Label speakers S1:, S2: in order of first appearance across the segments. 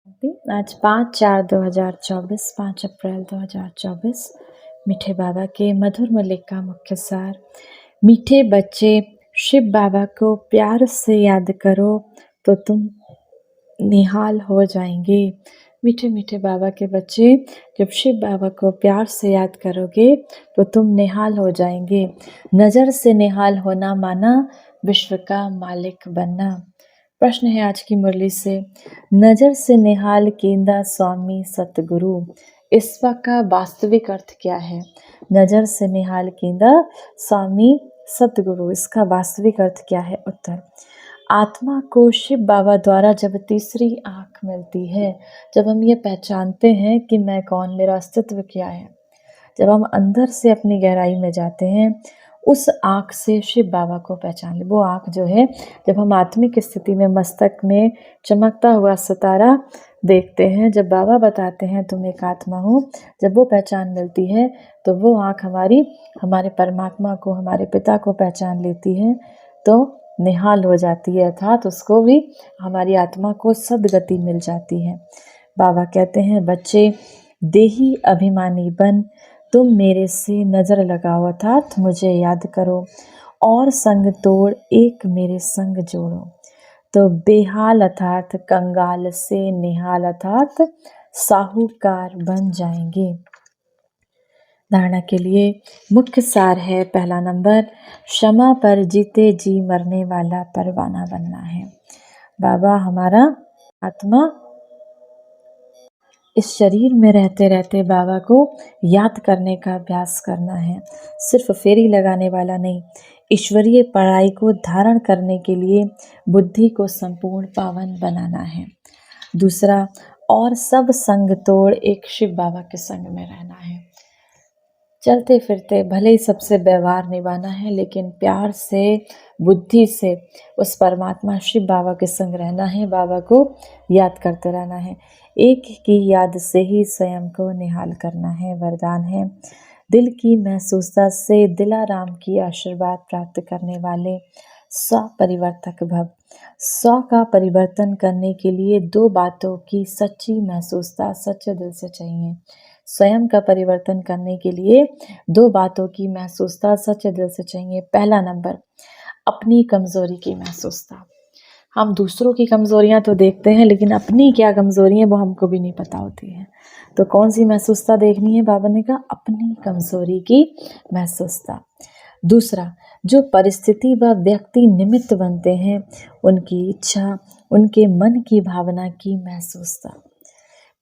S1: आज 5/4/2024, 5 अप्रैल 2024। मीठे बाबा के मधुर मलिक का मुख्य सार। मीठे बच्चे, शिव बाबा को प्यार से याद करो तो तुम निहाल हो जाएंगे। मीठे मीठे बाबा के बच्चे, जब शिव बाबा को प्यार से याद करोगे तो तुम निहाल हो जाएंगे। नज़र से निहाल होना माना विश्व का मालिक बनना। प्रश्न है आज की मुरली से, नज़र से निहाल कींदा स्वामी सतगुरु, इसका का वास्तविक अर्थ क्या है? नज़र से निहाल कींदा स्वामी सतगुरु, इसका वास्तविक अर्थ क्या है? उत्तर, आत्मा को शिव बाबा द्वारा जब तीसरी आँख मिलती है, जब हम ये पहचानते हैं कि मैं कौन, मेरा अस्तित्व क्या है, जब हम अंदर से अपनी गहराई में जाते हैं, उस आँख से शिव बाबा को पहचान ले। वो आँख जो है, जब हम आत्मिक स्थिति में मस्तक में चमकता हुआ सितारा देखते हैं, जब बाबा बताते हैं तुम एक आत्मा हो, जब वो पहचान मिलती है तो वो आँख हमारे परमात्मा को, हमारे पिता को पहचान लेती है तो निहाल हो जाती है, अर्थात उसको भी, हमारी आत्मा को सद्गति मिल जाती है। बाबा कहते हैं, बच्चे देही अभिमानी बन, तुम मेरे से नज़र लगाओ अर्थात मुझे याद करो, और संग तोड़ एक मेरे संग जोड़ो, तो बेहाल अर्थात कंगाल से निहाल अर्थात साहूकार बन जाएंगे। धारणा के लिए मुख्य सार है, पहला नंबर, क्षमा पर जीते जी मरने वाला परवाना बनना है। बाबा, हमारा आत्मा इस शरीर में रहते रहते बाबा को याद करने का अभ्यास करना है, सिर्फ फेरी लगाने वाला नहीं। ईश्वरीय पढ़ाई को धारण करने के लिए बुद्धि को संपूर्ण पावन बनाना है। दूसरा, और सब संग तोड़ एक शिव बाबा के संग में रहना है। चलते फिरते भले ही सबसे व्यवहार निभाना है, लेकिन प्यार से, बुद्धि से उस परमात्मा शिव बाबा के संग रहना है, बाबा को याद करते रहना है। एक की याद से ही स्वयं को निहाल करना है। वरदान है, दिल की महसूसता से दिलाराम की आशीर्वाद प्राप्त करने वाले 100 परिवर्तक भव। 100 का परिवर्तन करने के लिए 2 बातों की सच्ची महसूसता सच्चे दिल से चाहिए। स्वयं का परिवर्तन करने के लिए 2 बातों की महसूसता सच्चे दिल से चाहिए। पहला नंबर, अपनी कमज़ोरी की महसूसता। हम दूसरों की कमज़ोरियाँ तो देखते हैं, लेकिन अपनी क्या कमज़ोरी है वो हमको भी नहीं पता होती है। तो कौन सी महसूसता देखनी है? बाबा ने कहा, अपनी कमज़ोरी की महसूसता। दूसरा, जो परिस्थिति व व्यक्ति निमित्त बनते हैं, उनकी इच्छा, उनके मन की भावना की महसूसता।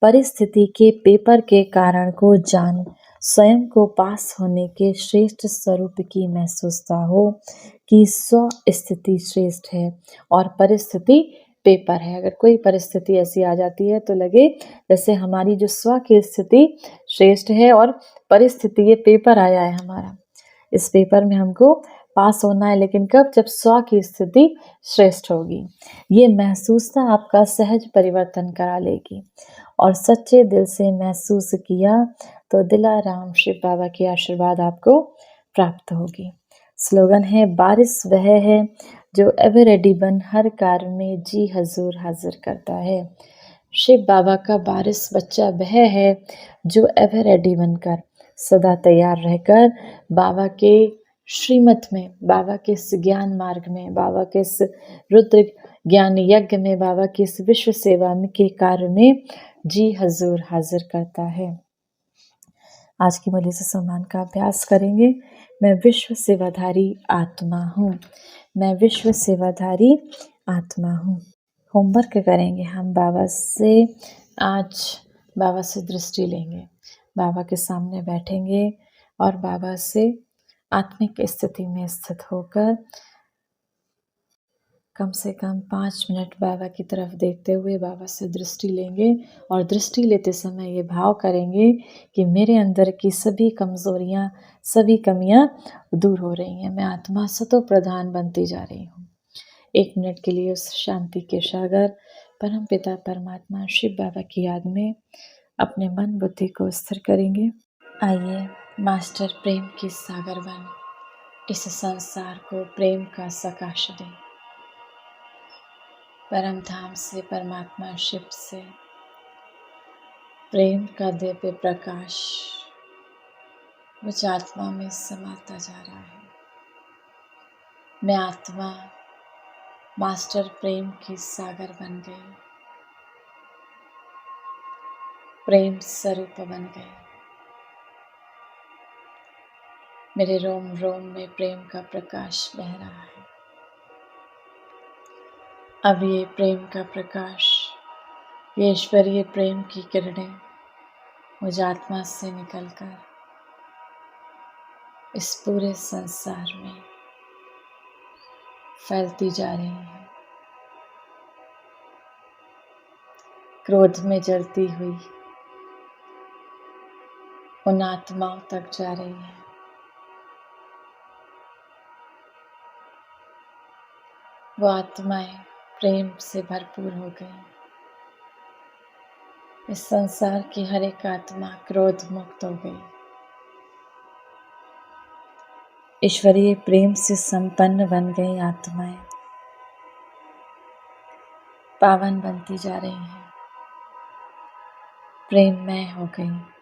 S1: परिस्थिति के पेपर के कारण को जान, स्वयं को पास होने के श्रेष्ठ स्वरूप की महसूसता हो कि स्व स्थिति श्रेष्ठ है और परिस्थिति पेपर है। अगर कोई परिस्थिति ऐसी आ जाती है तो लगे जैसे हमारी जो स्व की स्थिति श्रेष्ठ है और परिस्थिति ये पेपर आया है हमारा, इस पेपर में हमको पास होना है, लेकिन कब? जब स्व की स्थिति श्रेष्ठ होगी। ये महसूसता आपका सहज परिवर्तन करा लेगी और सच्चे दिल से महसूस किया तो दिलाराम शिव बाबा की आशीर्वाद आपको प्राप्त होगी। स्लोगन है, बारिश वह है जो एवर रेडी बन हर कार्य में जी हजूर हाजिर करता है। शिव बाबा का बारिश बच्चा वह है जो एवर रेडी बनकर, सदा तैयार रहकर बाबा के श्रीमत में, बाबा के इस ज्ञान मार्ग में, बाबा के इस रुद्र ज्ञान यज्ञ में, बाबा की इस विश्व सेवा में के कार्य में जी हजूर हाजिर करता है। आज की मुरली से सम्मान का अभ्यास करेंगे। मैं विश्व सेवाधारी आत्मा हूँ, मैं विश्व सेवाधारी आत्मा हूँ। होमवर्क करेंगे हम बाबा से। आज बाबा से दृष्टि लेंगे, बाबा के सामने बैठेंगे और बाबा से आत्मिक स्थिति में स्थित होकर कम से कम 5 मिनट बाबा की तरफ देखते हुए बाबा से दृष्टि लेंगे और दृष्टि लेते समय ये भाव करेंगे कि मेरे अंदर की सभी कमज़ोरियाँ, सभी कमियाँ दूर हो रही हैं। मैं आत्मा सतो प्रधान बनती जा रही हूँ। 1 मिनट के लिए उस शांति के सागर परम पिता परमात्मा शिव बाबा की याद में अपने मन बुद्धि को स्थिर करेंगे। आइए, मास्टर प्रेम की सागर बन इस संसार को प्रेम का सकाश दें। परम धाम से, परमात्मा शिव से प्रेम का दिव्य प्रकाश मुझ आत्मा में समाता जा रहा है। मैं आत्मा मास्टर प्रेम की सागर बन गई, प्रेम स्वरूप बन गई। मेरे रोम रोम में प्रेम का प्रकाश बह रहा है। अब ये प्रेम का प्रकाश, ये ईश्वरीय प्रेम की किरणें मुझ आत्मा से निकलकर इस पूरे संसार में फैलती जा रही है। क्रोध में जलती हुई उन आत्माओं तक जा रही है। वो आत्माएं प्रेम से भरपूर हो गई। इस संसार की हर एक आत्मा क्रोध मुक्त हो गई, ईश्वरीय प्रेम से संपन्न बन गई आत्माएं पावन बनती जा रही हैं, प्रेममय हो गई।